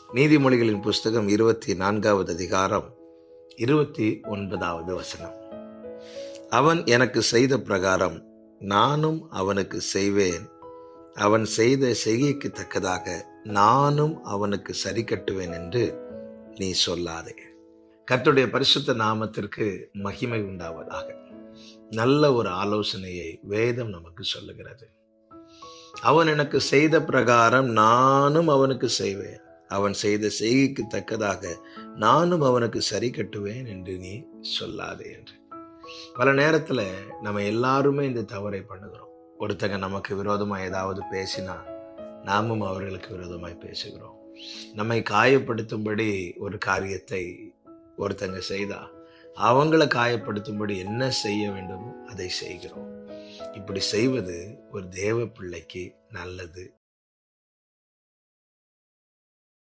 நீதிமொழிகளின் புஸ்தகம் 24வது அதிகாரம் 29வது வசனம். அவன் எனக்கு செய்த பிரகாரம் நானும் அவனுக்கு செய்வேன், அவன் செய்த செய்கைக்கு தக்கதாக நானும் அவனுக்கு சரி கட்டுவேன் என்று நீ சொல்லாதே. கர்த்தருடைய பரிசுத்த நாமத்திற்கு மகிமை உண்டாவதாக. நல்ல ஒரு ஆலோசனையை வேதம் நமக்கு சொல்லுகிறது. அவன் எனக்கு செய்த பிரகாரம் நானும் அவனுக்கு செய்வேன், அவன் செய்த செய்கைக்கு தக்கதாக நானும் அவனுக்கு சரி கட்டுவேன் என்று நீ சொல்லாதே என்று. பல நேரத்துல நம்ம எல்லாருமே இந்த தவறை பண்ணுகிறோம். ஒருத்தங்க நமக்கு விரோதமா ஏதாவது பேசினா நாமும் அவர்களுக்கு விரோதமாய் பேசுகிறோம். நம்மை காயப்படுத்தும்படி ஒரு காரியத்தை ஒருத்தங்க செய்தா அவங்கள காயப்படுத்தும்படி என்ன செய்ய வேண்டுமோ அதை செய்கிறோம். இப்படி செய்வது ஒரு தேவ பிள்ளைக்கு நல்லது